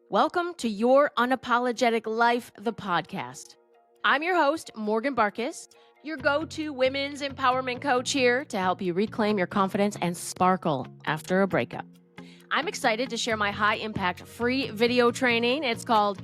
Welcome to Your Unapologetic Life, the podcast. I'm your host, Morgan Barkis, your go-to women's empowerment coach here to help you reclaim your confidence and sparkle after a breakup. I'm excited to share my high-impact free video training. It's called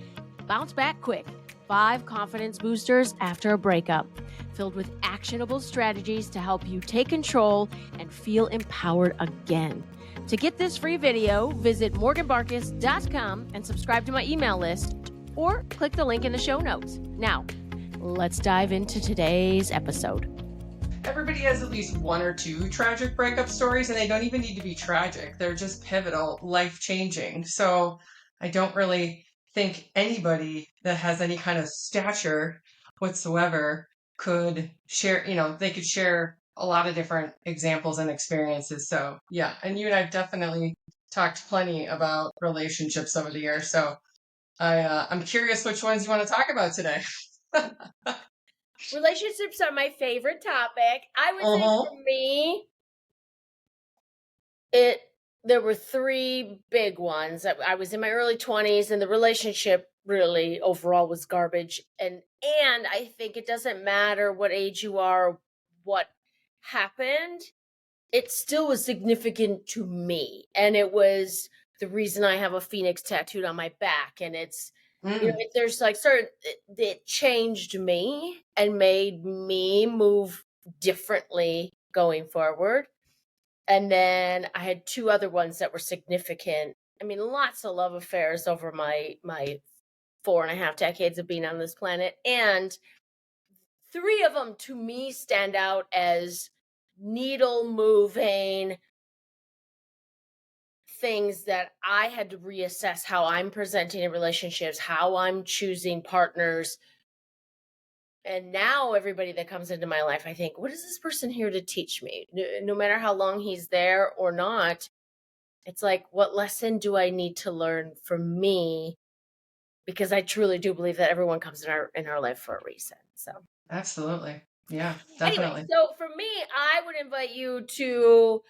Bounce Back Quick, 5 Confidence Boosters After a Breakup, filled with actionable strategies to help you take control and feel empowered again. To get this free video, visit morganbarkis.com and subscribe to my email list or click the link in the show notes. Now, let's dive into today's episode. Everybody has at least 1 or 2 tragic breakup stories, and they don't even need to be tragic. They're just pivotal, life-changing. So I don't really think anybody that has any kind of stature whatsoever could share, they could share a lot of different examples and experiences. So yeah, and you and I've definitely talked plenty about relationships over the years. So I'm curious which ones you want to talk about today. Relationships are my favorite topic. I would say for me, there were 3 big ones. I was in my early 20s, and the relationship really overall was garbage. And I think it doesn't matter what age you are, what happened, it still was significant to me. And it was the reason I have a phoenix tattooed on my back. And it's, there's like it changed me and made me move differently going forward. And then I had 2 other ones that were significant. I mean, lots of love affairs over my 4.5 decades of being on this planet. And 3 of them to me stand out as needle moving things that I had to reassess how I'm presenting in relationships, how I'm choosing partners. And now everybody that comes into my life, I think, what is this person here to teach me? No matter how long he's there or not, it's like, what lesson do I need to learn from me? Because I truly do believe that everyone comes in our life for a reason. So Absolutely. Yeah, definitely. Anyway, so for me, I would invite you to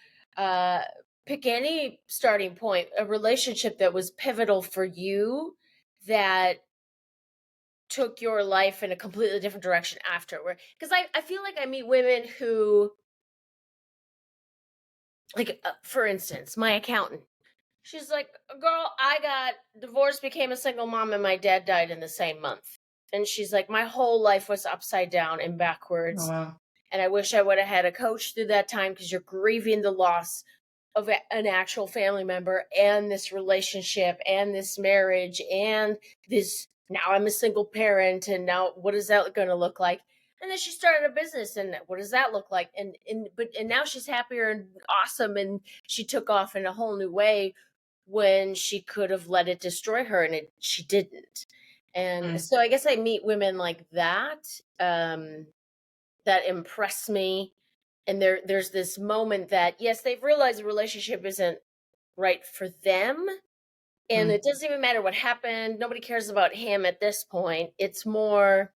pick any starting point, a relationship that was pivotal for you, that took your life in a completely different direction afterward. Because I feel like I meet women who, like, for instance, my accountant. She's like, girl, I got divorced, became a single mom, and my dad died in the same month. And she's like, my whole life was upside down and backwards. Oh, wow. And I wish I would have had a coach through that time, because you're grieving the loss of an actual family member and this relationship and this marriage and this, now I'm a single parent, and now what is that going to look like? And then she started a business, and what does that look like? And now she's happier and awesome, and she took off in a whole new way when she could have let it destroy her, and she didn't. And so I guess I meet women like that, that impress me. And there's this moment that, yes, they've realized the relationship isn't right for them. And it doesn't even matter what happened. Nobody cares about him at this point. It's more,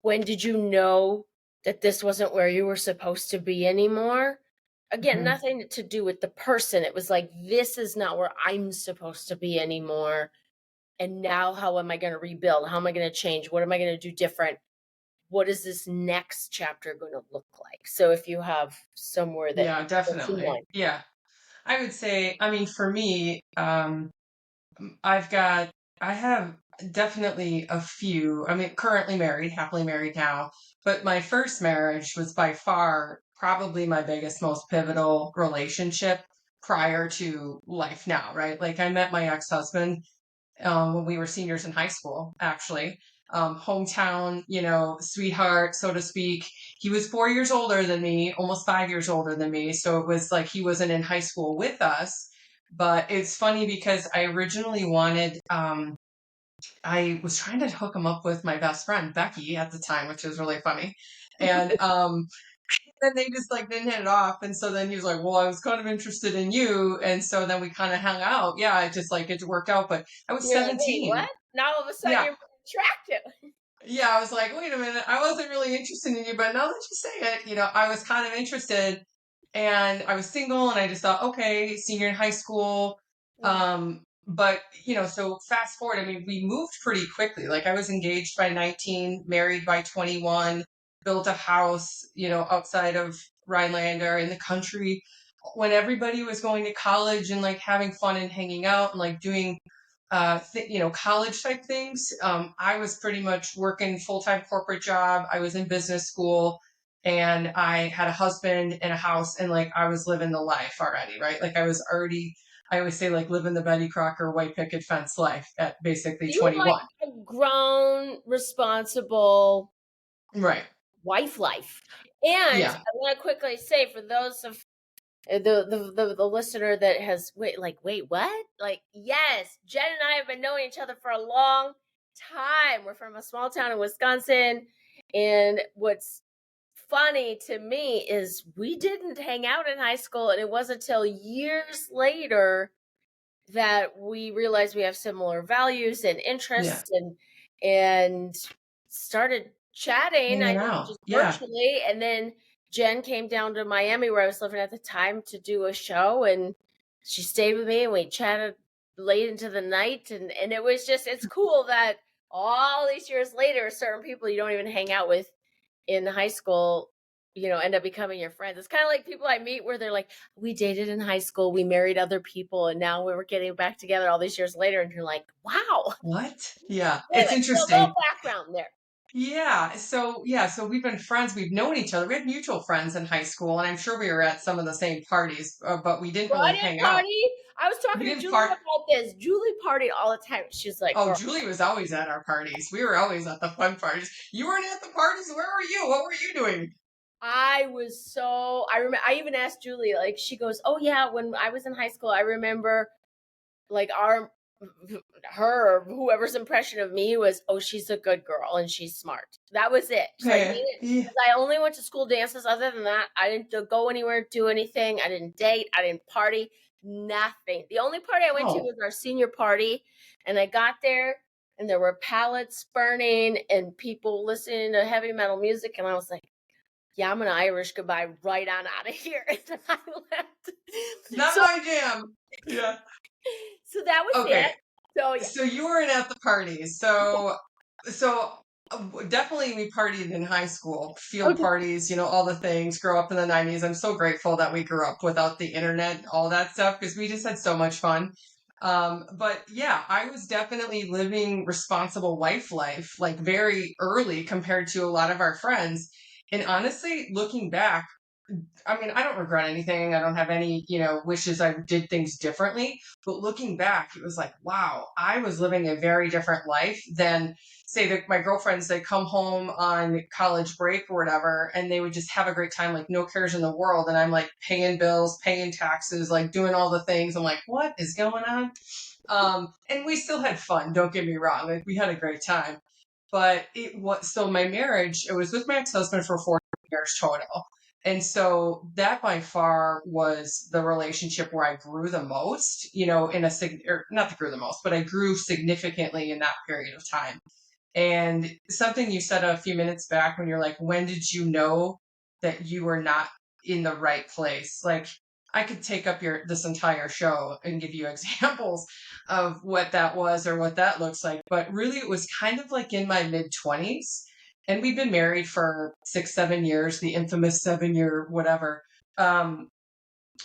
when did you know that this wasn't where you were supposed to be anymore? Again, nothing to do with the person. It was like, this is not where I'm supposed to be anymore. And now how am I going to rebuild? How am I going to change? What am I going to do different? What is this next chapter going to look like? So if you have somewhere that... Yeah, definitely. Yeah. I would say, I mean, for me, I have definitely a few. I mean, currently married, happily married now, but my first marriage was by far probably my biggest, most pivotal relationship prior to life now, right? Like, I met my ex-husband when we were seniors in high school, actually. Hometown, sweetheart, so to speak. He was 4 years older than me, almost 5 years older than me. So it was like he wasn't in high school with us. But it's funny because I originally wanted, I was trying to hook him up with my best friend, Becky, at the time, which was really funny. And then they just like didn't hit it off. And so then he was like, well, I was kind of interested in you. And so then we kind of hung out. Yeah, it worked out. But I was 17. Like, what? Now all of a sudden you're attractive. Yeah, I was like, wait a minute, I wasn't really interested in you, but now that you say it, I was kind of interested, and I was single, and I just thought, okay, senior in high school, But, so fast forward, I mean, we moved pretty quickly. Like I was engaged by 19, married by 21, built a house, outside of Rhinelander in the country when everybody was going to college and like having fun and hanging out and like doing, college type things. I was pretty much working full-time corporate job. I was in business school and I had a husband and a house and like I was living the life already, right? Like I always say like living the Betty Crocker white picket fence life at basically You like 21. a grown, responsible Right. wife life. And Yeah. I want to quickly say for those of the listener that has wait what, like, yes, Jen and I have been knowing each other for a long time. We're from a small town in Wisconsin, and what's funny to me is we didn't hang out in high school, and it wasn't until years later that we realized we have similar values and Yeah. interests, and started chatting, I Hanging guess, out. just Yeah. virtually. And then Jen came down to Miami, where I was living at the time, to do a show, and she stayed with me and we chatted late into the night. And it was just, it's cool that all these years later, certain people you don't even hang out with in high school, end up becoming your friends. It's kind of like people I meet where they're like, we dated in high school, we married other people, and now we were getting back together all these years later. And you're like, wow. What? Yeah. It's Anyway, so a little interesting. background there. So we've been friends. We've known each other. We had mutual friends in high school, and I'm sure we were at some of the same parties, but we didn't Well, I really didn't hang out. party. I was We talking to didn't Julie part. about this. Julie partied all the time. She's like, Oh, girl, Julie was always at our parties. We were always at the fun parties. You weren't at the parties. Where were you? What were you doing? I remember, I even asked Julie, like, she goes, oh yeah, when I was in high school, I remember like her or whoever's impression of me was, oh, she's a good girl and she's smart. That was it. She's like, Okay. Yeah. because I only went to school dances. Other than that, I didn't go anywhere, do anything. I didn't date. I didn't party. Nothing. The only party I went to Oh, was our senior party, and I got there and there were pallets burning and people listening to heavy metal music, and I was like, yeah, I'm an Irish goodbye right on out of here. And I left. not So my jam. Yeah. so that was Okay. it. So yeah. So you weren't at the parties. So definitely we partied in high school, field Okay. parties, all the things, grow up in the 90s. I'm so grateful that we grew up without the internet, all that stuff, because we just had so much fun. But yeah, I was definitely living responsible wife life, like very early compared to a lot of our friends. And honestly, looking back, I mean, I don't regret anything. I don't have any, wishes I did things differently. But looking back, it was like, wow, I was living a very different life than, say, that my girlfriends. They come home on college break or whatever, and they would just have a great time, like no cares in the world. And I'm like paying bills, paying taxes, like doing all the things. I'm like, what is going on? And we still had fun. Don't get me wrong. Like we had a great time. But it was so my marriage. It was with my ex-husband for 4 years total. And so that by far was the relationship where I grew the most, or not that grew the most, but I grew significantly in that period of time. And something you said a few minutes back when you're like, when did you know that you were not in the right place? Like, I could take up this entire show and give you examples of what that was or what that looks like. But really, it was kind of like in my mid 20s. And we've been married for 6, 7 years, the infamous 7 year whatever. Um,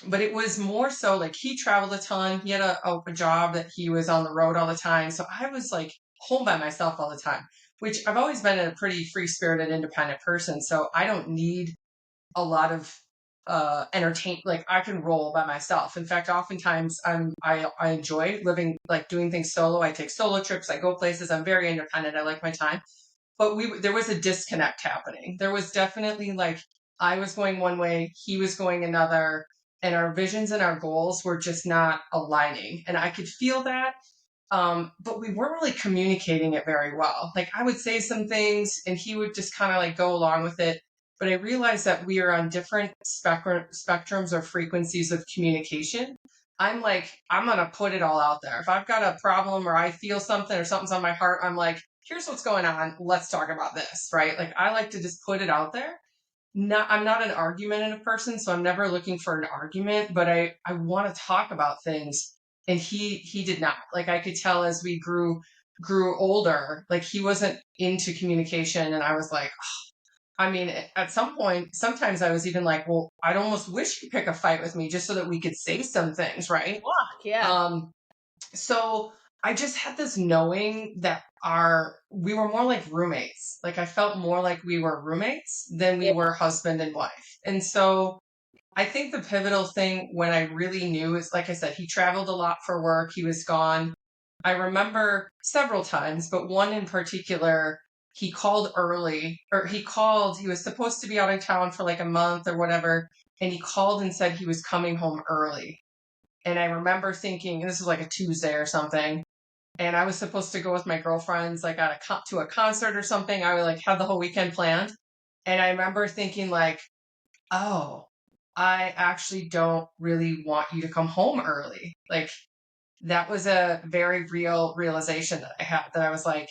but it was more so like he traveled a ton. He had a job that he was on the road all the time. So I was like home by myself all the time, which I've always been a pretty free spirited, independent person. So I don't need a lot of entertain. Like I can roll by myself. In fact, oftentimes I enjoy living, like doing things solo. I take solo trips. I go places. I'm very independent. I like my time. But there was a disconnect happening. There was definitely like I was going one way, he was going another, and our visions and our goals were just not aligning. And I could feel that. But we weren't really communicating it very well. Like I would say some things and he would just kind of like go along with it. But I realized that we are on different spectrums or frequencies of communication. I'm like, I'm going to put it all out there. If I've got a problem or I feel something or something's on my heart, I'm like, here's what's going on. Let's talk about this, right? Like I like to just put it out there. I'm not an argumentative person, so I'm never looking for an argument, but I want to talk about things And he did not. Like I could tell as we grew older, like he wasn't into communication. And I was like, I mean, at some point, sometimes I was even like, well, I'd almost wish you'd pick a fight with me just so that we could say some things, right? Fuck, yeah. Um, so I just had this knowing that we were more like roommates. Like I felt more like we were roommates than we Yeah. were husband and wife. And so I think the pivotal thing when I really knew is, like I said, he traveled a lot for work. He was gone. I remember several times, but one in particular, he called early, or he was supposed to be out of town for like a month or whatever. And he called and said he was coming home early. And I remember thinking, this was like a Tuesday or something. And I was supposed to go with my girlfriends, like to a concert or something. I would like have the whole weekend planned. And I remember thinking like, oh, I actually don't really want you to come home early. Like that was a very real realization that I had, that I was like,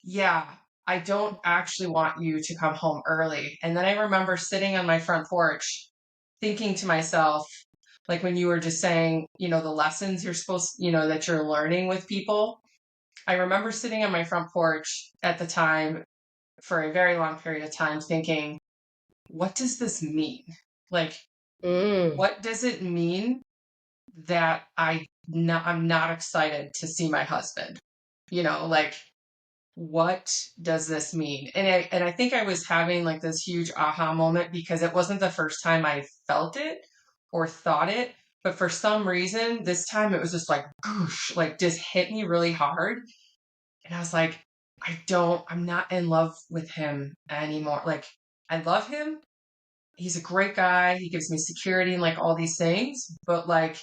yeah, I don't actually want you to come home early. And then I remember sitting on my front porch thinking to myself, like when you were just saying, the lessons that you're learning with people. I remember sitting on my front porch at the time for a very long period of time thinking, what does this mean? Like, Mm. what does it mean that I'm not excited to see my husband? Like what does this mean? And I think I was having like this huge aha moment because it wasn't the first time I felt it or thought it, but for some reason this time it was just like goosh, like just hit me really hard. And I was like, I'm not in love with him anymore. Like I love him. He's a great guy. He gives me security and like all these things, but like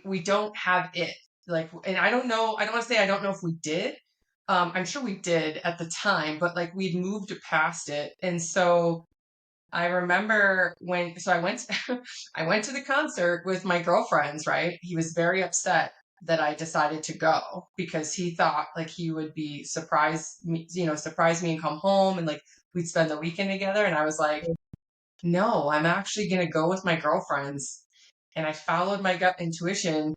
we don't have it. Like, and I don't know, I don't want to say I don't know if we did. I'm sure we did at the time, but like we'd moved past it. And so I remember so I went I went to the concert with my girlfriends, right? He was very upset that I decided to go because he thought like he would be surprise me and come home and like we'd spend the weekend together. And I was like, no, I'm actually going to go with my girlfriends. And I followed my gut intuition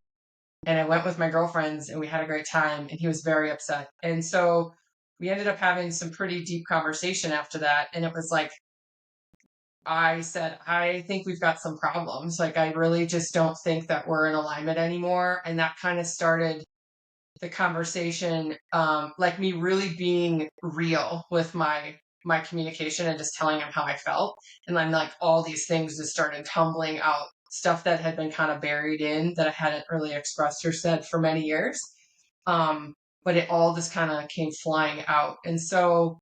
and I went with my girlfriends and we had a great time and he was very upset. And so we ended up having some pretty deep conversation after that. And it was like, I said, I think we've got some problems. Like, I really just don't think that we're in alignment anymore. And that kind of started the conversation, like me really being real with my communication and just telling him how I felt. And then like all these things just started tumbling out, stuff that had been kind of buried in that I hadn't really expressed or said for many years. Um, but it all just kind of came flying out. And so,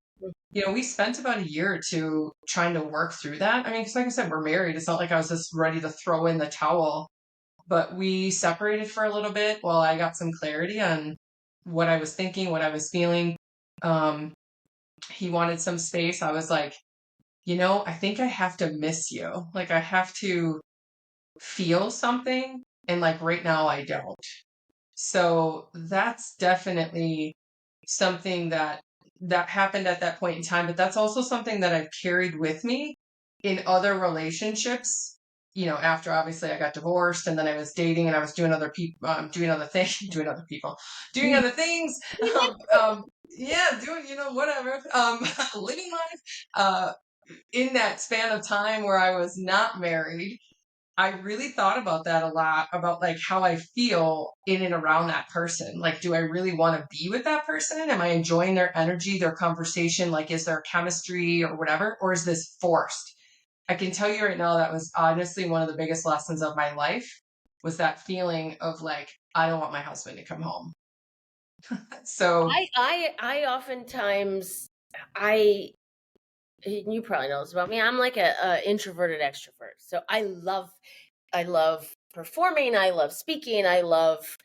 we spent about a year or two trying to work through that. I mean, because like I said, we're married. It's not like I was just ready to throw in the towel, but we separated for a little bit while I got some clarity on what I was thinking, what I was feeling. Um, he wanted some space. I was like, I think I have to miss you. Like I have to feel something. And like right now I don't. So that's definitely something that happened at that point in time, but that's also something that I've carried with me in other relationships. After obviously I got divorced and then I was dating and I was doing other people, doing other things, doing other people, doing other things. Yeah, doing, whatever, living life. In that span of time where I was not married, I really thought about that a lot, about like how I feel in and around that person. Like, do I really want to be with that person? Am I enjoying their energy, their conversation? Like, is there chemistry or whatever? Or is this forced? I can tell you right now, that was honestly one of the biggest lessons of my life, was that feeling of like, I don't want my husband to come home. So, I oftentimes, I you probably know this about me. I'm like a introverted extrovert. So I love performing, I love speaking, I love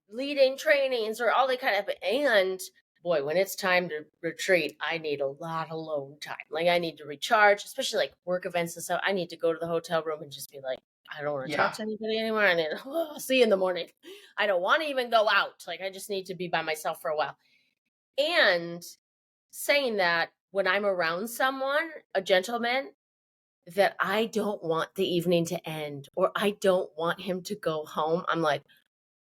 leading trainings or all that kind of, and boy, when it's time to retreat, I need a lot of alone time. Like I need to recharge, especially like work events and stuff. I need to go to the hotel room and just be like, I don't want to talk yeah, to anybody anymore. I need I'll see you in the morning. I don't want to even go out. Like I just need to be by myself for a while. And saying that, when I'm around someone, a gentleman, that I don't want the evening to end or I don't want him to go home, I'm like,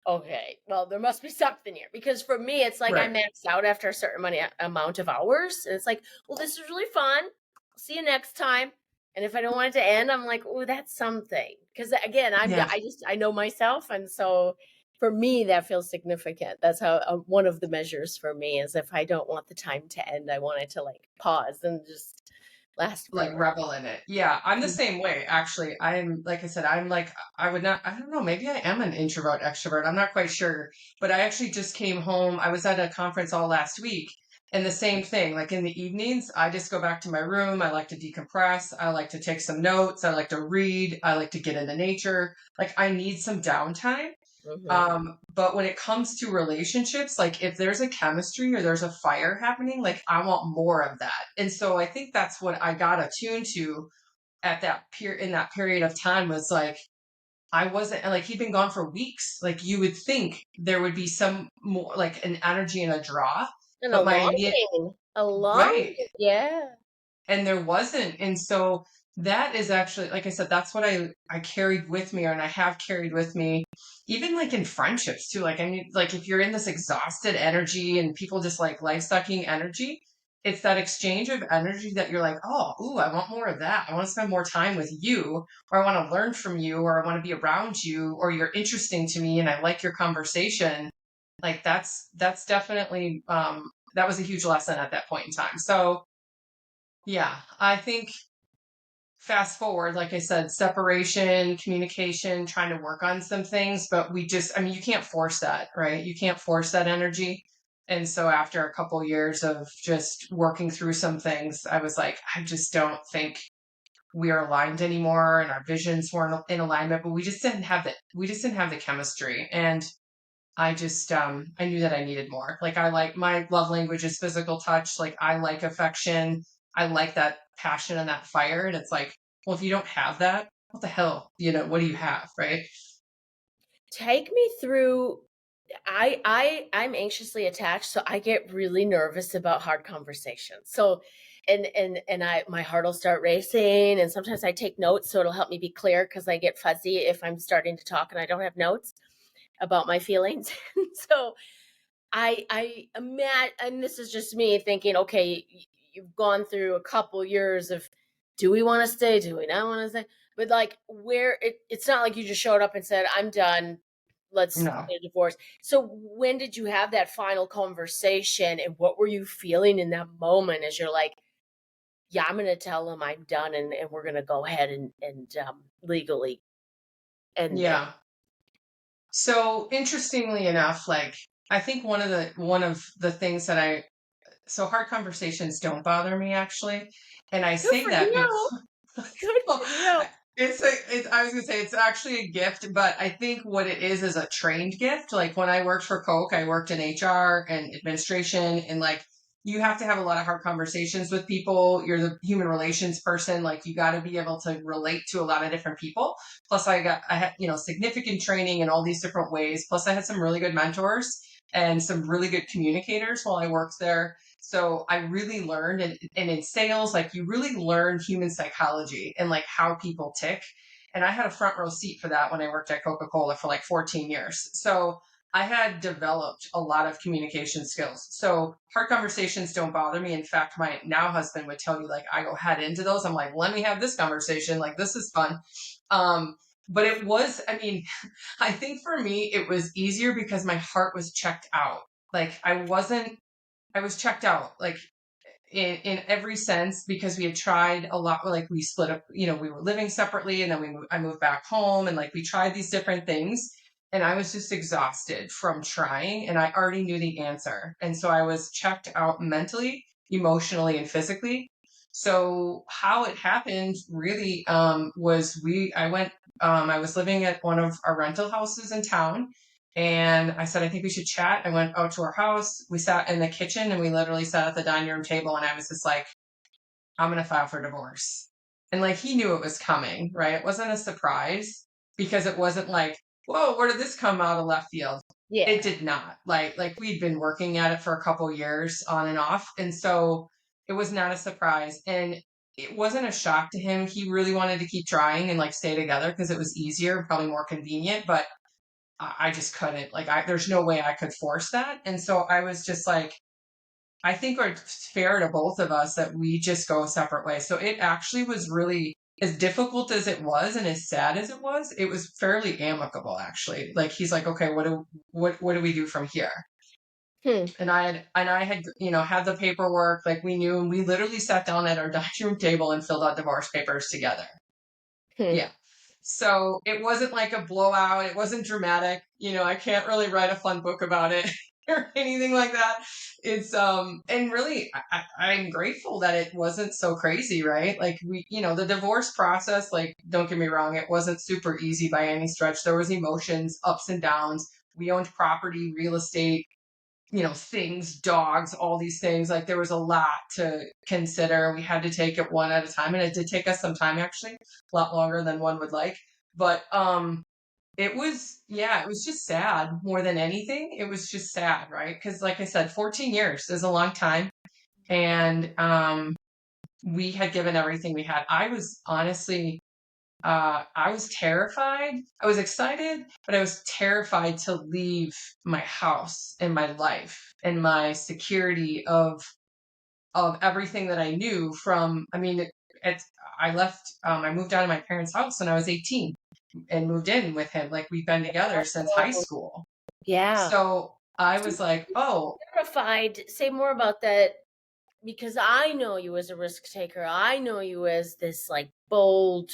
okay, well, there must be something here because for me, it's like I Right. maxed out after a certain amount of hours, and it's like, well, this is really fun. See you next time. And if I don't want it to end, I'm like, oh, that's something. Because again, Yeah. I know myself, and so for me, that feels significant. That's how one of the measures for me is if I don't want the time to end, I want it to like pause and just last Like forever. revel in it. Yeah, I'm the Mm. same way actually. I'm like I said, I'm like I would not I don't know, maybe I am an introvert extrovert. I'm not quite sure. But I actually just came home. I was at a conference all last week and the same thing. Like in the evenings, I just go back to my room. I like to decompress. I like to take some notes. I like to read. I like to get into nature. Like I need some downtime. Mhm. But when it comes to relationships, like if there's a chemistry or there's a fire happening, like I want more of that. And so I think that's what I got attuned to at that in that period of time was like I wasn't like he'd been gone for weeks. Like you would think there would be some more like an energy and a draw, And a but my immediate longing, a right. longing, yeah. And there wasn't. And so that is actually like I said, that's what I carried with me, or and I have carried with me even like in friendships too. Like I mean, like if you're in this exhausted energy and people just like life sucking energy, it's that exchange of energy that you're like, oh, ooh, I want more of that. I want to spend more time with you, or I want to learn from you, or I want to be around you, or you're interesting to me and I like your conversation. Like that's definitely that was a huge lesson at that point in time. So yeah, I think fast forward, like I said, separation, communication, trying to work on some things, but we just, I mean, you can't force that, right? You can't force that energy. And so after a couple years of just working through some things, I was like, I just don't think we are aligned anymore and our visions weren't in alignment, but we just didn't have the chemistry. And I just I knew that I needed more. Like I like my love language is physical touch. Like I like affection. I like that passion and that fire. And it's like, well, if you don't have that, what the hell? What do you have, right? Take me through I'm anxiously attached, so I get really nervous about hard conversations. So and I my heart will start racing and sometimes I take notes so it'll help me be clear because I get fuzzy if I'm starting to talk and I don't have notes about my feelings. So I imagine, and this is just me thinking, okay, you've gone through a couple years of, do we want to stay? Do we not want to stay? But like, it's not like you just showed up and said, I'm done. Let's No. get a divorce. So when did you have that final conversation, and what were you feeling in that moment as you're like, yeah, I'm going to tell him I'm done, and we're going to go ahead and legally end this. Yeah. So interestingly enough, like I think one of the things that so hard conversations don't bother me actually. And I Good say for that you. because Good well, for you. I was gonna say it's actually a gift, but I think what it is a trained gift. Like when I worked for Coke, I worked in HR and administration, and like you have to have a lot of hard conversations with people. You're the human relations person, like you got to be able to relate to a lot of different people. Plus, I had significant training in all these different ways. Plus, I had some really good mentors and some really good communicators while I worked there. So I really learned, and in sales, like you really learn human psychology and like how people tick. And I had a front row seat for that when I worked at Coca Cola for like 14 years. So I had developed a lot of communication skills. So hard conversations don't bother me. In fact, my now husband would tell you, like, I go head into those. I'm like, let me have this conversation. Like, this is fun. But it was, I mean, I think for me, it was easier because my heart was checked out. Like, I was checked out. Like, in every sense because we had tried a lot. Like we split up, we were living separately, and then I moved back home, and like we tried these different things, and I was just exhausted from trying, and I already knew the answer, and so I was checked out mentally, emotionally, and physically. So how it happened really was I was living at one of our rental houses in town, and I said, I think we should chat. I went out to our house. We sat in the kitchen and we literally sat at the dining room table. And I was just like, I'm going to file for divorce. And like, he knew it was coming, right? It wasn't a surprise because it wasn't like, whoa, where did this come out of left field? It Yeah. did not. Like we'd been working at it for a couple years on and off. And so it was not a surprise. And it wasn't a shock to him. He really wanted to keep trying and like stay together because it was easier, probably more convenient, but I just couldn't. Like, there's no way I could force that. And so I was just like, I think it's fair to both of us that we just go separate ways. So it actually was really, as difficult as it was and as sad as it was fairly amicable actually. Like he's like, okay, what do we do from here? Hmm. And I had had the paperwork, like we knew, and we literally sat down at our dining room table and filled out divorce papers together. Hmm. Yeah. So it wasn't like a blowout. It wasn't dramatic. I can't really write a fun book about it or anything like that. It's and really I'm grateful that it wasn't so crazy, right? Like the divorce process, like don't get me wrong, it wasn't super easy by any stretch. There was emotions, ups and downs. We owned property, real estate, things, dogs, all these things. Like there was a lot to consider. We had to take it one at a time. And it did take us some time, actually, a lot longer than one would like. But it was just sad more than anything. It was just sad, right? Because like I said, 14 years is a long time. And we had given everything we had. I was honestly I was terrified. I was excited, but I was terrified to leave my house and my life and my security of everything that I knew from. I mean, I left. I moved out of my parents' house when I was 18 and moved in with him. Like we've been together since high Oh, school. yeah. So I So was like, oh, terrified. Say more about that because I know you as a risk taker. I know you as this like bold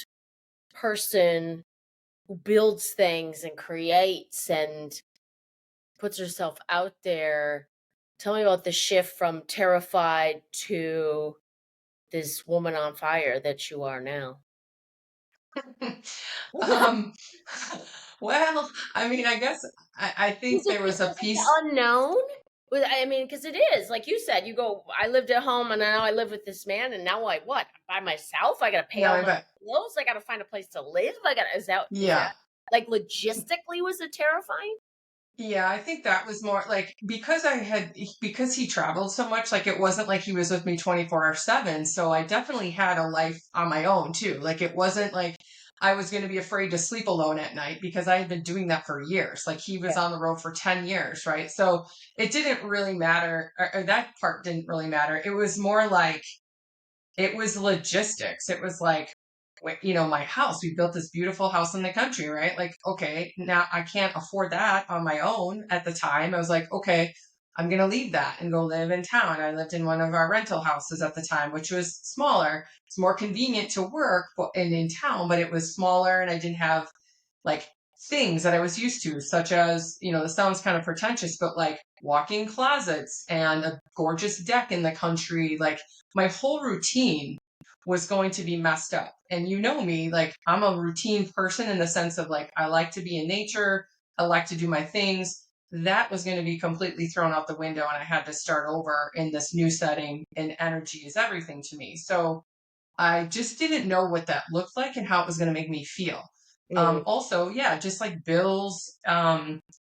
person who builds things and creates and puts herself out there. Tell me about the shift from terrified to this woman on fire that you are now. um, well, I mean, I guess I Was think it there was a because of piece. the unknown? I mean, because it is like you said. You go. I lived at home, and now I live with this man, and now I what by myself? I got to pay Yeah, all I my bet. bills. I got to find a place to live. I got. Is that Yeah. like logistically was it terrifying? Yeah, I think that was more like because he traveled so much, like it wasn't like he was with me 24/7. So I definitely had a life on my own too. Like it wasn't like I was going to be afraid to sleep alone at night because I had been doing that for years. Like he was Yeah. on the road for 10 years, right? So it didn't really matter, or that part didn't really matter. It was more like it was logistics. It was like, my house. We built this beautiful house in the country, right? Like, okay, now I can't afford that on my own at the time. I was like, okay, I'm going to leave that and go live in town. I lived in one of our rental houses at the time, which was smaller. It's more convenient to work and in town, but it was smaller and I didn't have like things that I was used to, such as, this sounds kind of pretentious, but like walk-in closets and a gorgeous deck in the country. Like my whole routine was going to be messed up. And you know me, like I'm a routine person in the sense of like I like to be in nature, I like to do my things. That was going to be completely thrown out the window and I had to start over in this new setting, and energy is everything to me. So I just didn't know what that looked like and how it was going to make me feel. Mm, Also, yeah, just like bills,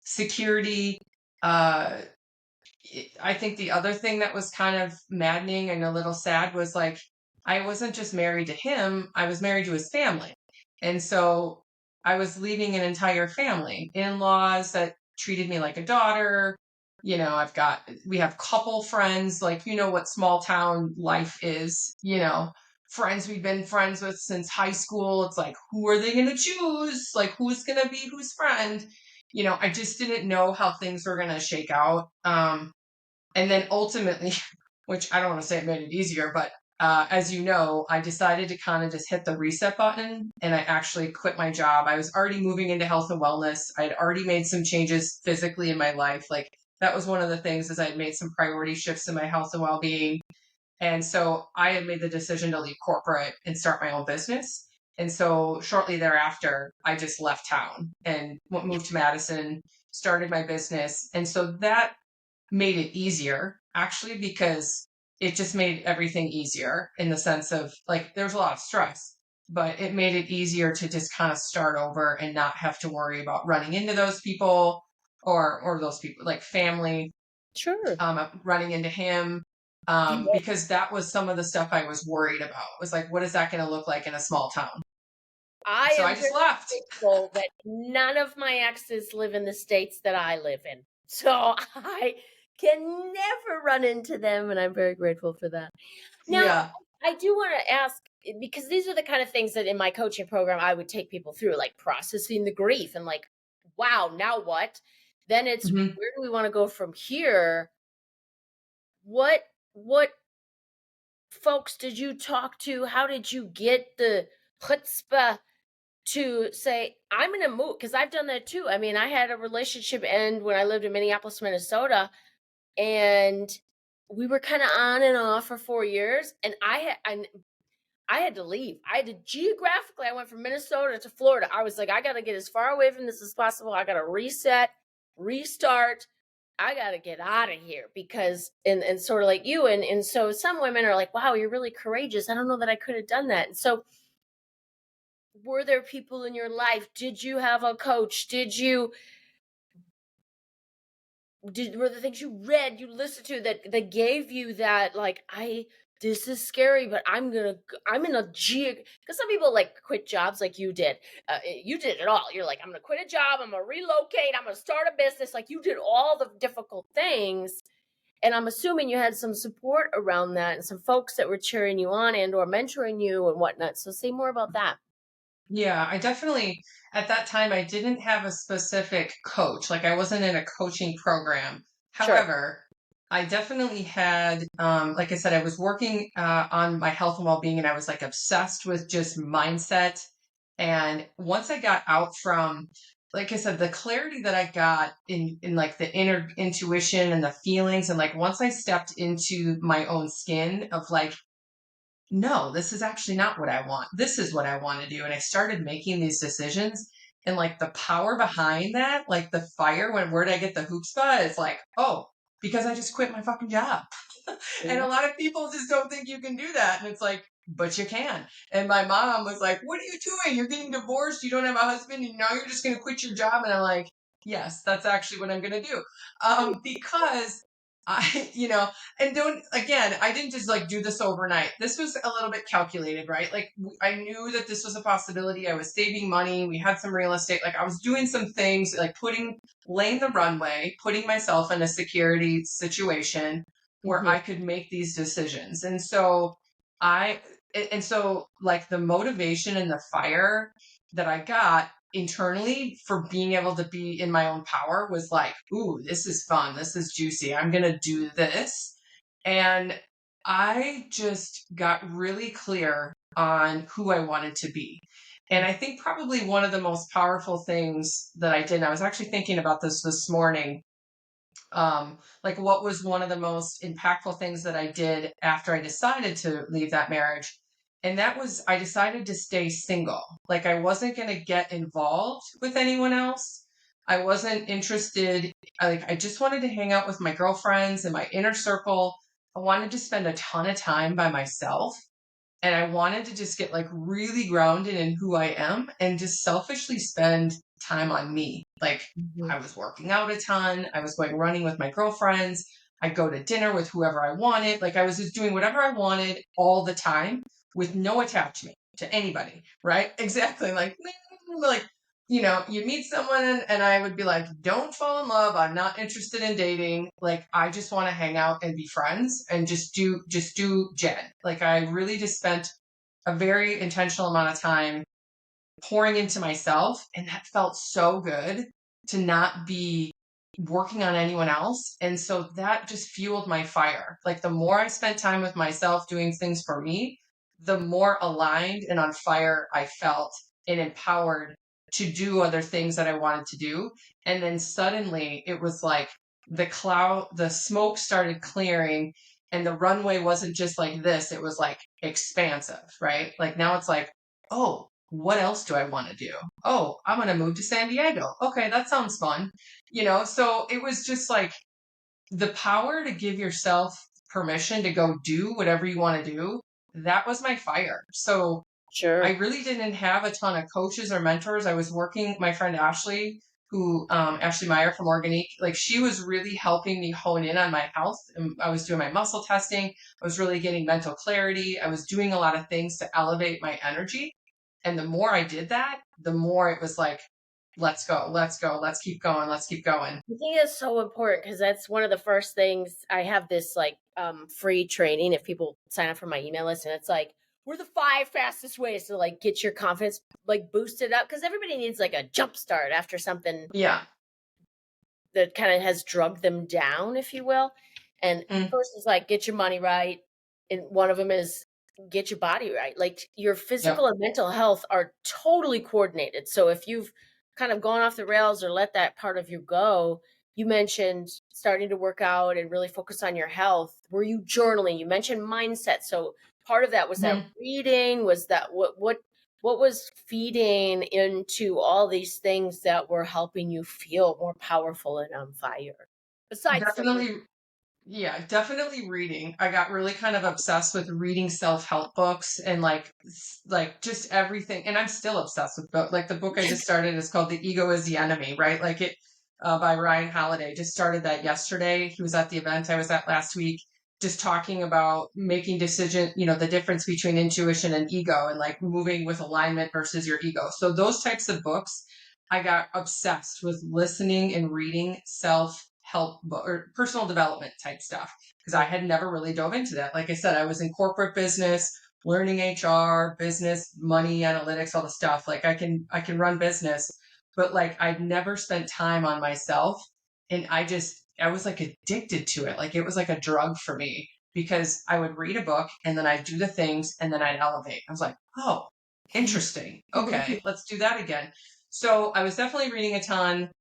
security. Uh, I think the other thing that was kind of maddening and a little sad was like, I wasn't just married to him, I was married to his family. And so I was leaving an entire family, in laws that treated me like a daughter. We have couple friends, like, what small town life is, friends we've been friends with since high school. It's like, who are they going to choose? Like, who's going to be whose friend? I just didn't know how things were going to shake out. And then ultimately, which I don't want to say it made it easier, but as you know, I decided to kind of just hit the reset button and I actually quit my job. I was already moving into health and wellness. I had already made some changes physically in my life. Like that was one of the things is I had made some priority shifts in my health and well-being. And so I had made the decision to leave corporate and start my own business. And so shortly thereafter, I just left town and moved to Madison, started my business. And so that made it easier actually because it just made everything easier in the sense of like there's a lot of stress, but it made it easier to just kind of start over and not have to worry about running into those people or those people like family, sure. running into him. Yeah. because that was some of the stuff I was worried about. Was like, what is that going to look like in a small town? I So I am just very left. grateful that none of my exes live in the states that I live in. So I can never run into them, and I'm very grateful for that. Now, Yeah. I do want to ask because these are the kind of things that in my coaching program I would take people through, like processing the grief and like, wow, now what? Then it's Hmm. where do we want to go from here? What folks did you talk to? How did you get the chutzpah to say, I'm going to move? Because I've done that too. I mean, I had a relationship end when I lived in Minneapolis, Minnesota, and we were kind of on and off for 4 years. And I had to leave. I had to geographically, I went from Minnesota to Florida. I was like, I got to get as far away from this as possible. I got to reset, restart. I got to get out of here because, and sort of like you. And so some women are like, wow, you're really courageous. I don't know that I could have done that. And so, were there people in your life? Did you have a coach? Were the things you read, you listened to that gave you that like this is scary, but I'm in a because some people like quit jobs like you did. You did it all. You're like, I'm gonna quit a job, I'm gonna relocate, I'm gonna start a business. Like you did all the difficult things, and I'm assuming you had some support around that and some folks that were cheering you on and or mentoring you and whatnot. So say more about that. Yeah, I definitely, at that time, I didn't have a specific coach. Like I wasn't in a coaching program. Sure. However, I definitely had, like I said, I was working on my health and well-being, and I was like obsessed with just mindset. And once I got out from, like I said, the clarity that I got in like the inner intuition and the feelings, and like once I stepped into my own skin of like, no, this is actually not what I want. This is what I want to do. And I started making these decisions. And like the power behind that, like the fire, where did I get the chutzpah? It's like, oh, because I just quit my fucking job. And a lot of people just don't think you can do that. And it's like, but you can. And my mom was like, what are you doing? You're getting divorced. You don't have a husband. And now you're just going to quit your job. And I'm like, yes, that's actually what I'm going to do. Because I, and don't, again, I didn't just like do this overnight. This was a little bit calculated, right? Like I knew that this was a possibility. I was saving money. We had some real estate. Like I was doing some things like laying the runway, putting myself in a security situation where Mhm. I could make these decisions. I, and so like the motivation and the fire that I got internally for being able to be in my own power was like, ooh, this is fun. This is juicy. I'm going to do this. And I just got really clear on who I wanted to be. And I think probably one of the most powerful things that I did, and I was actually thinking about this morning, like what was one of the most impactful things that I did after I decided to leave that marriage. And that was, I decided to stay single. Like I wasn't going to get involved with anyone else. I wasn't interested. I just wanted to hang out with my girlfriends and my inner circle. I wanted to spend a ton of time by myself. And I wanted to just get like really grounded in who I am and just selfishly spend time on me. Like Mhm. I was working out a ton. I was going running with my girlfriends. I'd go to dinner with whoever I wanted. Like I was just doing whatever I wanted all the time with no attachment to anybody. Right? Exactly. Like, you meet someone and I would be like, don't fall in love. I'm not interested in dating. Like, I just want to hang out and be friends and just do Jen. Like, I really just spent a very intentional amount of time pouring into myself. And that felt so good to not be working on anyone else. And so that just fueled my fire. Like the more I spent time with myself doing things for me, the more aligned and on fire I felt and empowered to do other things that I wanted to do. And then suddenly it was like the smoke started clearing and the runway wasn't just like this, it was like expansive, right? Like now it's like, oh, what else do I want to do? Oh, I'm going to move to San Diego. Okay, that sounds fun. So it was just like the power to give yourself permission to go do whatever you want to do. That was my fire. So I Sure. really didn't have a ton of coaches or mentors. I was working, my friend Ashley who, Ashley Meyer from Organique, like she was really helping me hone in on my health. And I was doing my muscle testing. I was really getting mental clarity. I was doing a lot of things to elevate my energy. And the more I did that, the more it was like, let's go, let's go, let's keep going, let's keep going. I think it's so important because that's one of the first things. I have this like free training if people sign up for my email list, and it's like, we're the 5 fastest ways to like get your confidence like boosted up, because everybody needs like a jump start after something Yeah. that kind of has drugged them down, if you will. And Mm, first is like get your money right, and one of them is get your body right. Like your yep. physical and mental health are totally coordinated. So if you've kind of gone off the rails or let that part of you go, you mentioned starting to work out and really focus on your health. Were you journaling? You mentioned mindset. So part of that was that Mhm. reading. Was that what was feeding into all these things that were helping you feel more powerful and on fire? Besides the reading. Definitely. Yeah, definitely reading. I got really kind of obsessed with reading self-help books and like just everything. And I'm still obsessed with book. Like the book I just started is called The Ego is the Enemy, right? Like it by Ryan Holiday. Just started that yesterday. He was at the event I was at last week, just talking about making decision, the difference between intuition and ego and like moving with alignment versus your ego. So those types of books, I got obsessed with listening and reading self-help or personal development type stuff because I had never really dove into that. Like I said, I was in corporate business, learning HR, business, money, analytics, all the stuff. Like I can run business, but like I'd never spent time on myself, and I was like addicted to it. Like it was like a drug for me because I would read a book and then I'd do the things and then I'd elevate. I was like, "Oh, interesting. Okay, let's do that again." So I was definitely reading a ton.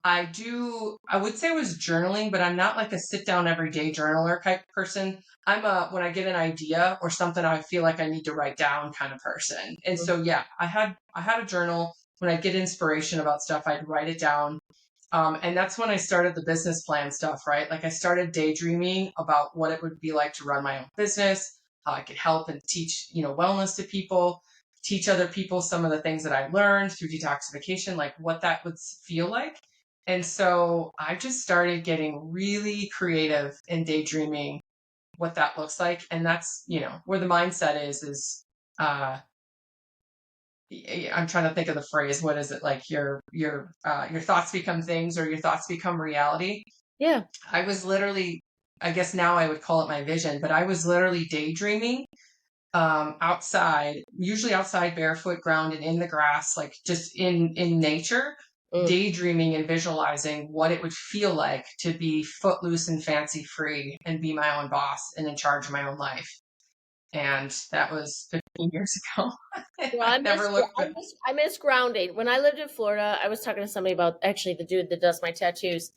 I would say I was journaling, but I'm not like a sit down every day journaler type person. When I get an idea or something I feel like I need to write down kind of person. And so, yeah, I had a journal. When I get inspiration about stuff, I'd write it down. And that's when I started the business plan stuff, right? Like I started daydreaming about what it would be like to run my own business, how I could help and teach, wellness to people, teach other people some of the things that I learned through detoxification, like what that would feel like. And so I just started getting really creative and daydreaming what that looks like. And that's, where the mindset uh, I'm trying to think of the phrase. What is it like? Your thoughts become things, or your thoughts become reality. Yeah. I was literally, I guess now I would call it my vision, but I was literally daydreaming outside, usually outside, barefoot, grounded in the grass, like just in nature, Mm. daydreaming and visualizing what it would feel like to be footloose and fancy free and be my own boss and in charge of my own life. And that was 15 years ago. Well, I've never looked back. I miss grounding. When I lived in Florida, I was talking to somebody about actually the dude that does my tattoos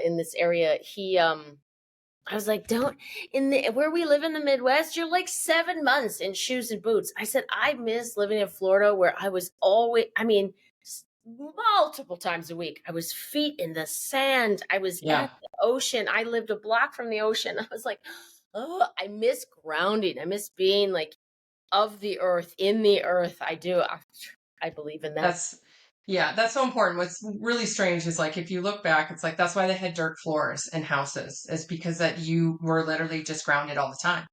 in this area. I was like, don't in the where we live in the Midwest, you're like 7 months in shoes and boots. I said, I miss living in Florida where I was always, I mean, multiple times a week. I was feet in the sand. I was Yeah. at the ocean. I lived a block from the ocean. I was like, oh, I miss grounding. I miss being like of the earth, in the earth. I do. I believe in that. That's yeah, that's so important. What's really strange is like if you look back, it's like that's why they had dirt floors in houses, is because that you were literally just grounded all the time.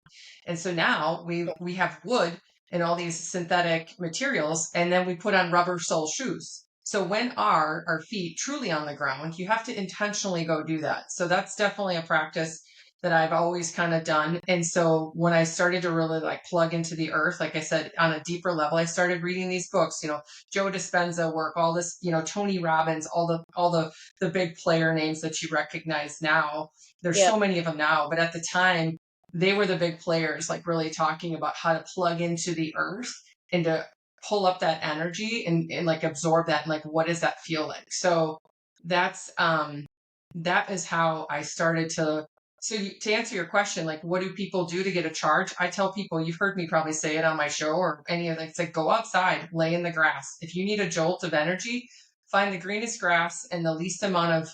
And so now we have wood and all these synthetic materials, and then we put on rubber sole shoes. So when are our feet truly on the ground, you have to intentionally go do that. So that's definitely a practice that I've always kind of done. And so when I started to really like plug into the earth, like I said, on a deeper level, I started reading these books, Joe Dispenza work, all this, Tony Robbins, all the big player names that you recognize now. There's Yep. so many of them now, but at the time they were the big players, like really talking about how to plug into the earth and to pull up that energy and like absorb that and like what does that feel like. So that's that is how I started to to answer your question, like what do people do to get a charge? I tell people, you've heard me probably say it on my show or any of it, it's like go outside, lay in the grass. If you need a jolt of energy, find the greenest grass and the least amount of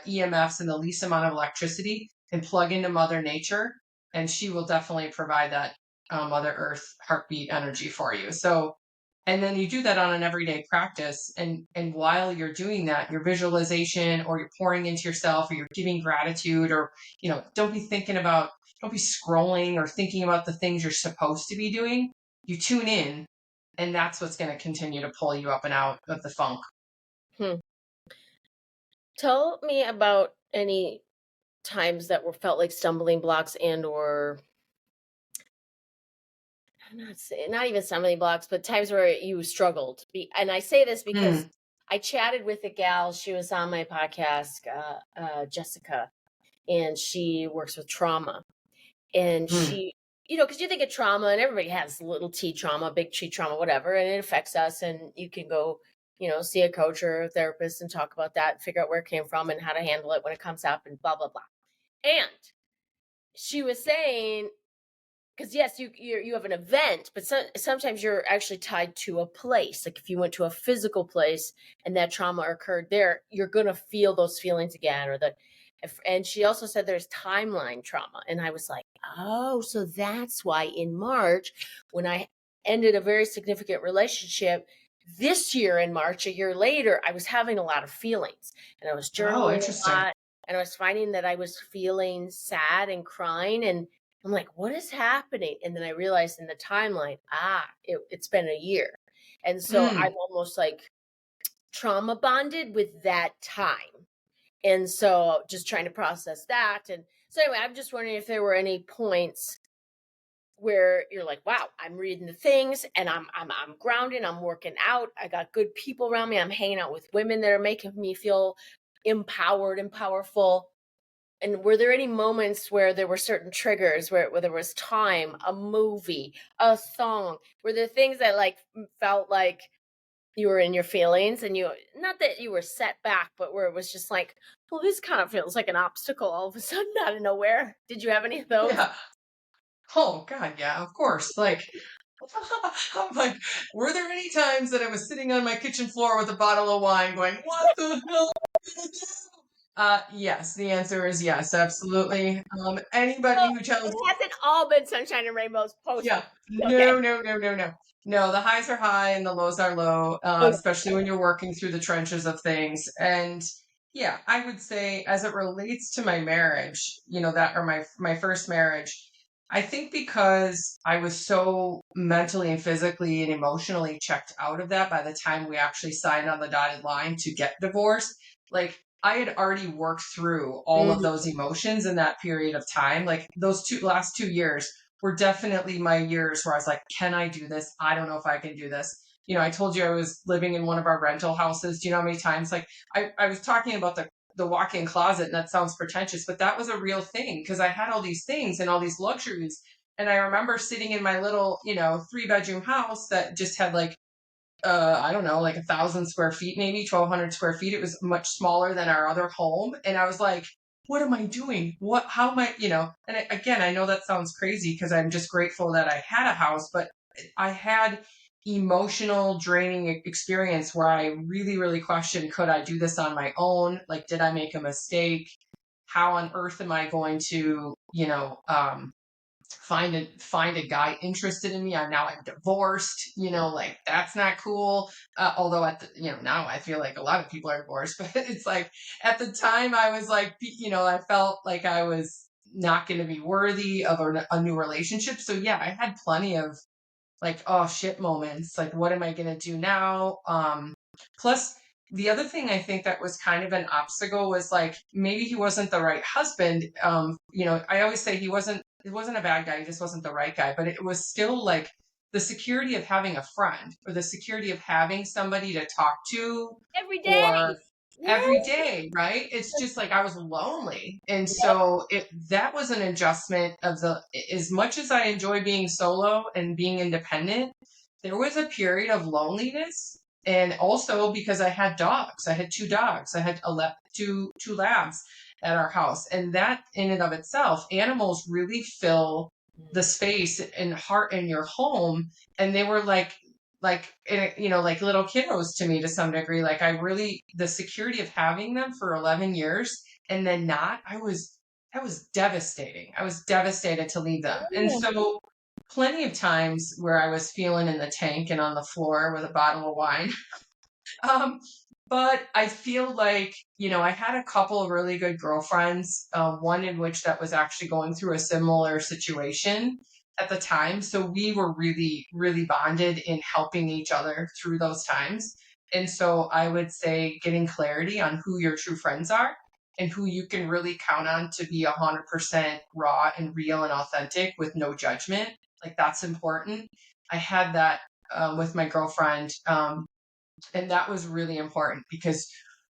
EMFs and the least amount of electricity and plug into Mother Nature, and she will definitely provide that Mother Earth heartbeat energy for you. So And then you do that on an everyday practice. And while you're doing that, your visualization, or you're pouring into yourself, or you're giving gratitude, or, don't be don't be scrolling or thinking about the things you're supposed to be doing. You tune in, and that's what's going to continue to pull you up and out of the funk. Hmm. Tell me about any times that were felt like stumbling blocks and or I'm not saying not even stumbling blocks, but times where you struggled. And I say this because Mm, I chatted with a gal. She was on my podcast, Jessica, and she works with trauma. And mm. she, because you think of trauma, and everybody has little T trauma, big T trauma, whatever, and it affects us. And you can go, see a coach or a therapist and talk about that, and figure out where it came from and how to handle it when it comes up, and blah blah blah. And she was saying, because yes, you have an event, but sometimes you're actually tied to a place. Like if you went to a physical place and that trauma occurred there, you're gonna feel those feelings again. And she also said there's timeline trauma, and I was like, oh, so that's why in March, when I ended a very significant relationship this year in March, a year later, I was having a lot of feelings, and I was Oh, journaling a interesting. lot, and I was finding that I was feeling sad and crying, and I'm like, what is happening? And then I realized in the timeline, it's been a year. And so I'm Mm. almost like trauma bonded with that time. And so just trying to process that. And so anyway, I'm just wondering if there were any points where you're like, wow, I'm reading the things and I'm grounded, I'm working out, I got good people around me, I'm hanging out with women that are making me feel empowered and powerful. And were there any moments where there were certain triggers, where there was time, a movie, a song? Were there things that like felt like you were in your feelings, and you, not that you were set back, but where it was just like, well, this kind of feels like an obstacle all of a sudden out of nowhere? Did you have any of those? Yeah. Oh God, yeah, of course. Like, I'm like, were there any times that I was sitting on my kitchen floor with a bottle of wine going, what the hell am I gonna do? Yes, the answer is yes, absolutely. So Anybody who it tells hasn't all been sunshine and rainbows post. Yeah. Okay. No, no, no, no, no. No, the highs are high and the lows are low, Okay. especially when you're working through the trenches of things. And yeah, I would say as it relates to my marriage, that or my first marriage, I think because I was so mentally and physically and emotionally checked out of that by the time we actually signed on the dotted line to get divorced, like I had already worked through all of Mhm. those emotions in that period of time. Like those last 2 years were definitely my years where I was like, can I do this? I don't know if I can do this. I told you I was living in one of our rental houses. Do you know how many times like I was talking about the walk-in closet, and that sounds pretentious, but that was a real thing because I had all these things and all these luxuries. And I remember sitting in my little, 3-bedroom house that just had like I don't know, like 1,000 square feet, maybe 1,200 square feet. It was much smaller than our other home. And I was like, what am I doing? How am I, and again, I know that sounds crazy because I'm just grateful that I had a house, but I had emotional draining experience where I really, really questioned, could I do this on my own? Like, did I make a mistake? How on earth am I going to, find a guy interested in me? I'm divorced, like that's not cool. Although now I feel like a lot of people are divorced, but it's like at the time I was like, I felt like I was not going to be worthy of a new relationship. So yeah, I had plenty of like, oh shit moments. Like, what am I going to do now? Plus, the other thing I think that was kind of an obstacle was like maybe he wasn't the right husband. I always say it wasn't a bad guy, he just wasn't the right guy, but it was still like the security of having a friend or the security of having somebody to talk to Every or day. Yeah. every day, right? It's just like I was lonely. And so that was an adjustment of as much as I enjoy being solo and being independent, there was a period of loneliness. And also because I had dogs, I had 2 dogs, I had two labs at our house. And that in and of itself, animals really fill the Mm. space and heart in your home. And they were like little kiddos to me to some degree. Like I really, the security of having them for 11 years and then not, that was devastating. I was devastated to leave them. And Yeah. so plenty of times where I was feeling in the tank and on the floor with a bottle of wine. Um, but I feel like, I had a couple of really good girlfriends, one in which that was actually going through a similar situation at the time. So we were really, really bonded in helping each other through those times. And so I would say getting clarity on who your true friends are and who you can really count on to be 100% raw and real and authentic with no judgment. Like that's important. I had that with my girlfriend. And that was really important because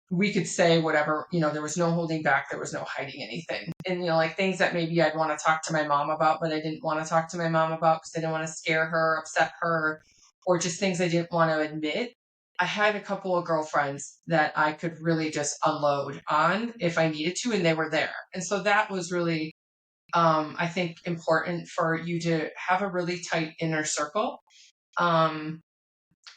we could say whatever, there was no holding back, there was no hiding anything. And, like things that maybe I'd want to talk to my mom about, but I didn't want to talk to my mom about because I didn't want to scare her, upset her, or just things I didn't want to admit. I had a couple of girlfriends that I could really just unload on if I needed to, and they were there. And so that was really, I think, important for you to have a really tight inner circle. Um,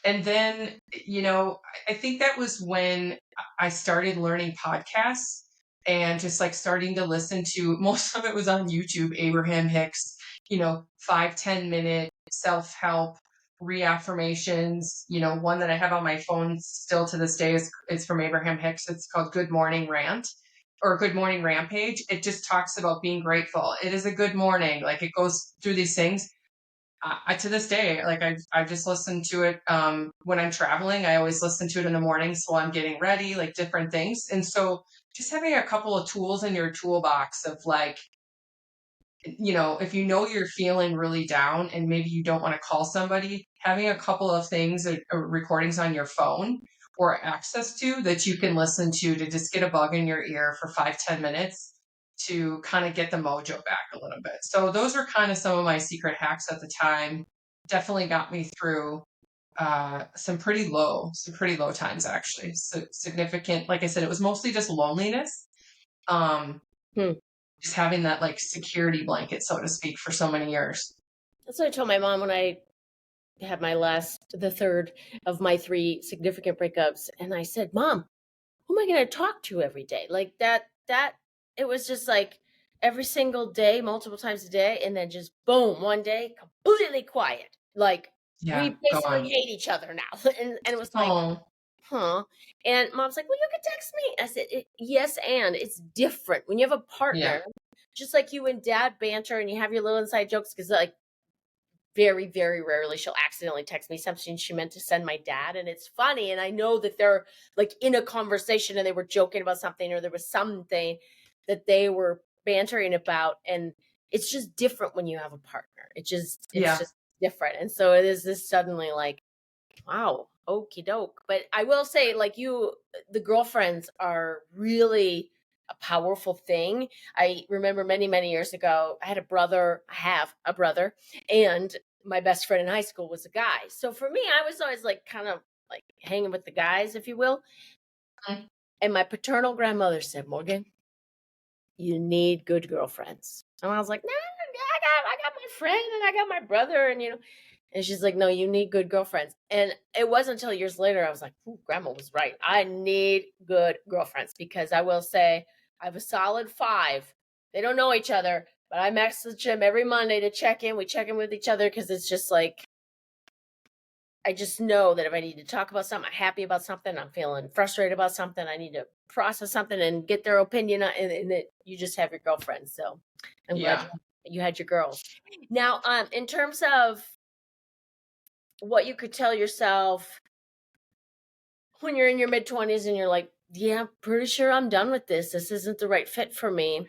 and then, I think that was when I started learning podcasts and just like starting to listen to most of it was on YouTube, Abraham Hicks, 5-10 minute self-help reaffirmations. One that I have on my phone still to this day is from Abraham Hicks. It's called Good Morning Rant or Good Morning Rampage. It just talks about being grateful. It is a good morning. Like it goes through these things. I to this day, like I just listen to it when I'm traveling. I always listen to it in the mornings while I'm getting ready, like different things. And so just having a couple of tools in your toolbox of like, if you're feeling really down and maybe you don't want to call somebody, having a couple of things or recordings on your phone or access to that you can listen to just get a bug in your ear for 5-10 minutes to kind of get the mojo back a little bit. So those were kind of some of my secret hacks at the time. Definitely got me through some pretty low times actually. So significant, like I said, it was mostly just loneliness. Um, Hmm. just having that like security blanket, so to speak, for so many years. That's what I told my mom when I had the third of my three significant breakups. And I said, Mom, who am I going to talk to every day? Like it was just like every single day, multiple times a day. And then just boom, one day, completely quiet. Like Yeah, we go basically on. hate each other now. And it was like, Oh, huh. And Mom's like, well, you can text me. I said, yes, and it's different when you have a yeah, partner, just like you and dad banter and you have your little inside jokes. Cause like very, very rarely she'll accidentally text me something she meant to send my dad. And it's funny. And I know that they're like in a conversation and they were joking about something or there was something that they were bantering about. And it's just different when you have a partner. It's yeah. just different. And so it is this suddenly like, wow, okie doke. But I will say, like the girlfriends are really a powerful thing. I remember many, many years ago, I have a brother, and my best friend in high school was a guy. So for me, I was always like kind of like hanging with the guys, if you will. Mm. And my paternal grandmother said, Morgan, you need good girlfriends. And I was like, nah, I got my friend and I got my brother, and and she's like, no, you need good girlfriends. And it wasn't until years later I was like, ooh, grandma was right. I need good girlfriends because I will say I have a solid 5. They don't know each other, but I message them every Monday to check in. We check in with each other because it's just like I just know that if I need to talk about something, I'm happy about something, I'm feeling frustrated about something, I need to process something and get their opinion on, and that you just have your girlfriends. So I'm glad Yeah. you had your girls. Now, in terms of what you could tell yourself when you're in your mid 20s and you're like, yeah, I'm pretty sure I'm done with this. This isn't the right fit for me.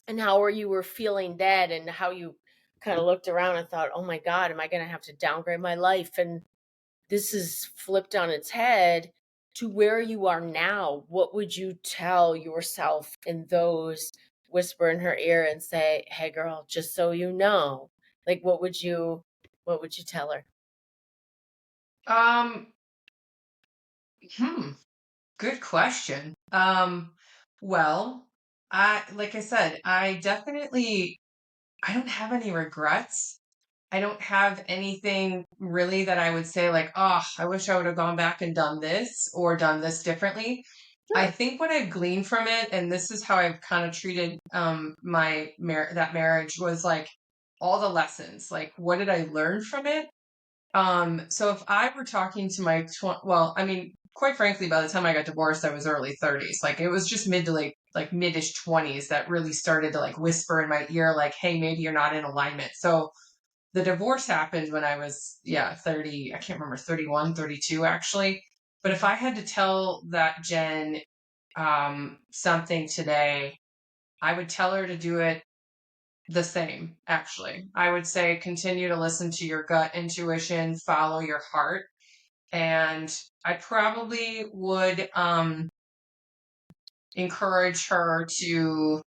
And how you were feeling that and how you kind of looked around and thought, oh my God, am I going to have to downgrade my life? And this is flipped on its head to where you are now. What would you tell yourself in those whisper in her ear and say, hey girl, just so you know, like what would you tell her? Um, hmm, good question. Well, like I said, I don't have any regrets. I don't have anything really that I would say like, oh, I wish I would have gone back and done this or done this differently. I Sure. think what I've gleaned from it, and this is how I've kind of treated that marriage was like all the lessons. Like, what did I learn from it? So if I were talking to my, well, I mean, quite frankly, by the time I got divorced, I was early 30s. Like, it was just mid to like midish 20s that really started to like whisper in my ear, like, hey, maybe you're not in alignment. So the divorce happened when I was, yeah, 30, I can't remember, 31, 32 actually. But if I had to tell that Jen something today, I would tell her to do it the same, actually. I would say continue to listen to your gut intuition, follow your heart. And I probably would encourage her to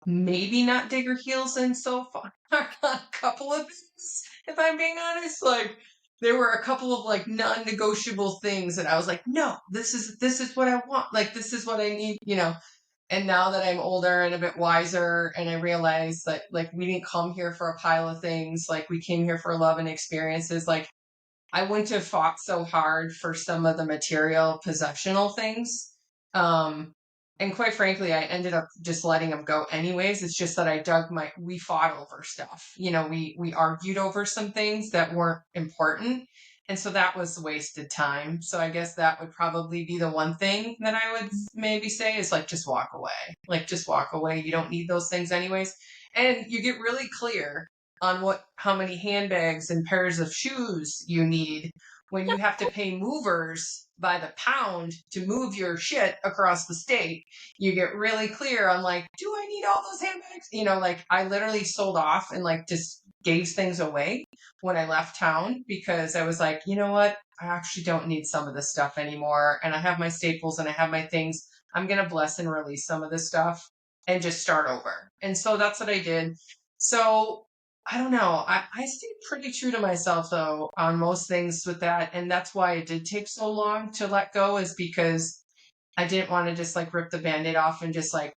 maybe not dig her heels in so far on a couple of things, if I'm being honest. Like, there were a couple of like non-negotiable things that I was like, no, this is what I want. Like, this is what I need, you know. And now that I'm older and a bit wiser, and I realize that like we didn't come here for a pile of things, like we came here for love and experiences. Like, I wouldn't have fought so hard for some of the material possessional things. Um, and quite frankly, I ended up just letting them go anyways. It's just that we fought over stuff. You know, we argued over some things that weren't important. And so that was wasted time. So I guess that would probably be the one thing that I would maybe say is like, just walk away. Like, just walk away. You don't need those things anyways. And you get really clear on how many handbags and pairs of shoes you need when you have to pay movers by the pound to move your shit across the state. You get really clear on like, do I need all those handbags? You know, like I literally sold off and like just gave things away when I left town because I was like, you know what? I actually don't need some of this stuff anymore. And I have my staples and I have my things. I'm going to bless and release some of this stuff and just start over. And so that's what I did. So I don't know. I stayed pretty true to myself though on most things with that. And that's why it did take so long to let go, is because I didn't want to just like rip the band-aid off and just like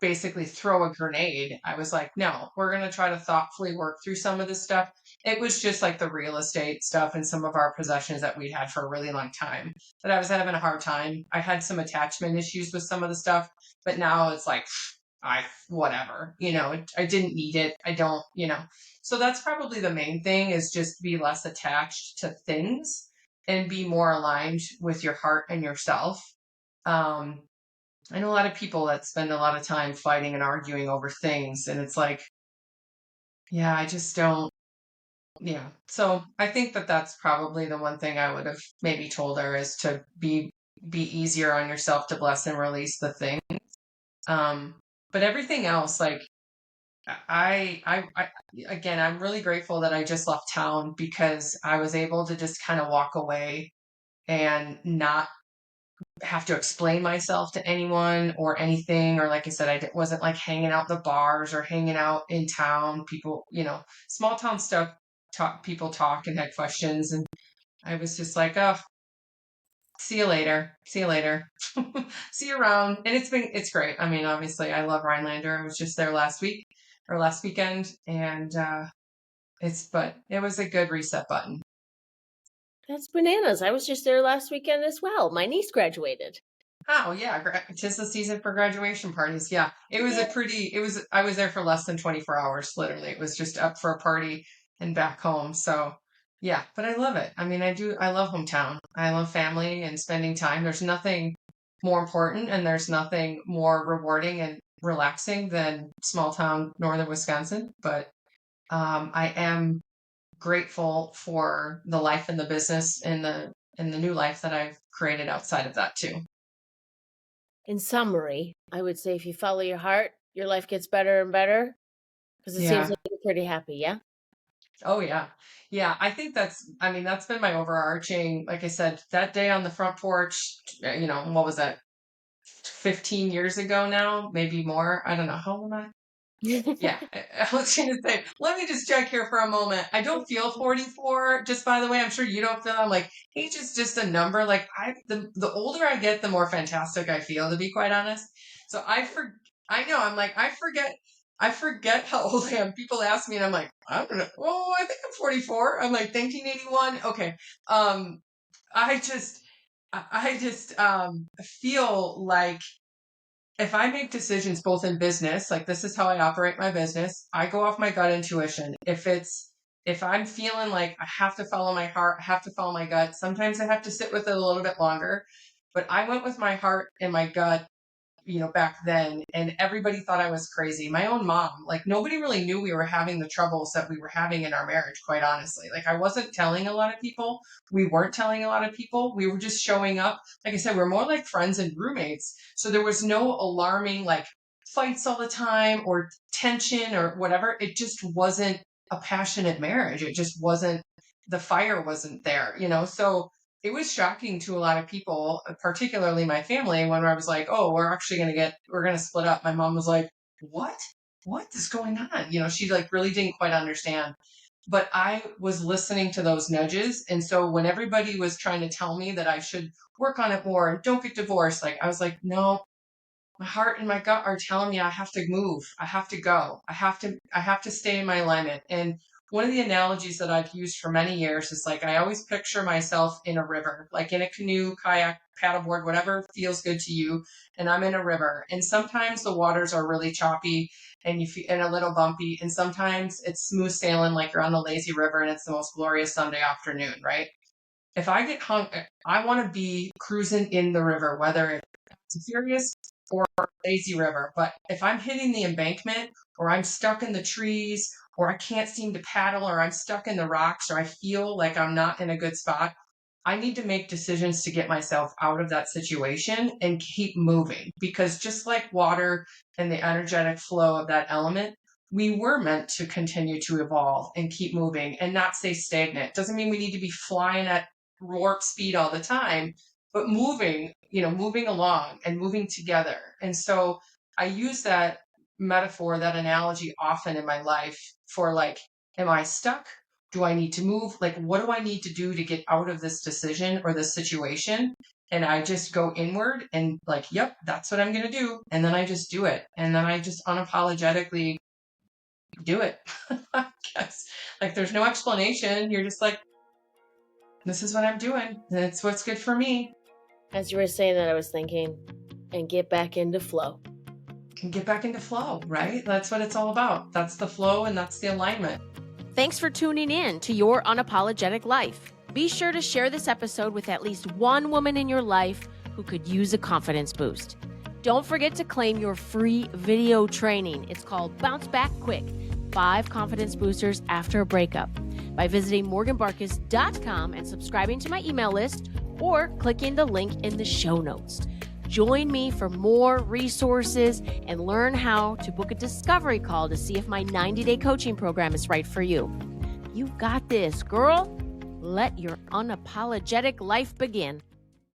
basically throw a grenade. I was like, no, we're going to try to thoughtfully work through some of this stuff. It was just like the real estate stuff and some of our possessions that we'd had for a really long time that I was having a hard time. I had some attachment issues with some of the stuff, but now it's like, whatever, you know, I didn't need it. I don't, you know. So that's probably the main thing, is just be less attached to things and be more aligned with your heart and yourself. Um, I know a lot of people that spend a lot of time fighting and arguing over things, and it's like, yeah, I just don't, yeah. So I think that that's probably the one thing I would have maybe told her, is to be easier on yourself, to bless and release the thing. Um, but everything else, like I again, I'm really grateful that I just left town because I was able to just kind of walk away and not have to explain myself to anyone or anything. Or like I said, wasn't like hanging out in the bars or hanging out in town. People, you know, small town stuff, people talk and had questions. And I was just like, oh, see you later. See you later. See you around. And it's great. I mean, obviously I love Rhinelander. I was just there last week or last weekend, and but it was a good reset button. That's bananas. I was just there last weekend as well. My niece graduated. Oh yeah, tis the season for graduation parties. Yeah, I was there for less than 24 hours, literally. It was just up for a party and back home. So yeah, but I love it. I mean, I love hometown. I love family and spending time. There's nothing more important and there's nothing more rewarding and relaxing than small town northern Wisconsin. But I am grateful for the life and the business and the new life that I've created outside of that too. In summary, I would say if you follow your heart, your life gets better and better because it seems Yeah. like you're pretty happy, yeah? Oh yeah. Yeah. I think I mean, that's been my overarching, like I said, that day on the front porch, you know, what was that? 15 years ago now, maybe more. I don't know. How old am I? Yeah, I was going to say, let me just check here for a moment. I don't feel 44. Just by the way, I'm sure you don't feel. I'm like, age is just a number. Like the older I get, the more fantastic I feel, to be quite honest. So I know. I'm like, I forget how old I am. People ask me, and I'm like, I don't know. Oh, I think I'm 44. I'm like 1981. Okay. Um, I just feel like if I make decisions both in business, like this is how I operate my business, I go off my gut intuition. If I'm feeling like I have to follow my heart, I have to follow my gut, sometimes I have to sit with it a little bit longer. But I went with my heart and my gut, back then, and everybody thought I was crazy. My own mom, like nobody really knew we were having the troubles that we were having in our marriage, quite honestly. Like I wasn't telling a lot of people. We weren't telling a lot of people. We were just showing up. Like I said, we're more like friends and roommates. So there was no alarming like fights all the time or tension or whatever. It just wasn't a passionate marriage. It just wasn't, the fire wasn't there. So it was shocking to a lot of people, particularly my family, when I was like, oh, we're going to split up. My mom was like, what? What is going on? She like really didn't quite understand. But I was listening to those nudges. And so when everybody was trying to tell me that I should work on it more and don't get divorced, like I was like, no, my heart and my gut are telling me I have to move. I have to go. I have to stay in my alignment. And one of the analogies that I've used for many years is like I always picture myself in a river, like in a canoe, kayak, paddleboard, whatever feels good to you. And I'm in a river. And sometimes the waters are really choppy and and a little bumpy. And sometimes it's smooth sailing, like you're on the lazy river and it's the most glorious Sunday afternoon, right? If I get hung, I want to be cruising in the river, whether it's furious or lazy river. But if I'm hitting the embankment or I'm stuck in the trees or I can't seem to paddle or I'm stuck in the rocks or I feel like I'm not in a good spot, I need to make decisions to get myself out of that situation and keep moving. Because just like water and the energetic flow of that element, we were meant to continue to evolve and keep moving and not stay stagnant. Doesn't mean we need to be flying at warp speed all the time, but moving along and moving together. And so I use that metaphor, that analogy often in my life for like, am I stuck? Do I need to move? Like, what do I need to do to get out of this decision or this situation? And I just go inward and like, yep, that's what I'm going to do. And then I just do it. And then I just unapologetically do it. I guess like there's no explanation. You're just like, this is what I'm doing. It's what's good for me. As you were saying that, I was thinking, and get back into flow. Can get back into flow, right? That's what it's all about. That's the flow and that's the alignment. Thanks for tuning in to Your Unapologetic Life. Be sure to share this episode with at least one woman in your life who could use a confidence boost. Don't forget to claim your free video training. It's called Bounce Back Quick, 5 Confidence Boosters After a Breakup, by visiting morganbarkus.com and subscribing to my email list or clicking the link in the show notes. Join me for more resources and learn how to book a discovery call to see if my 90-day coaching program is right for you. You've got this, girl. Let your unapologetic life begin.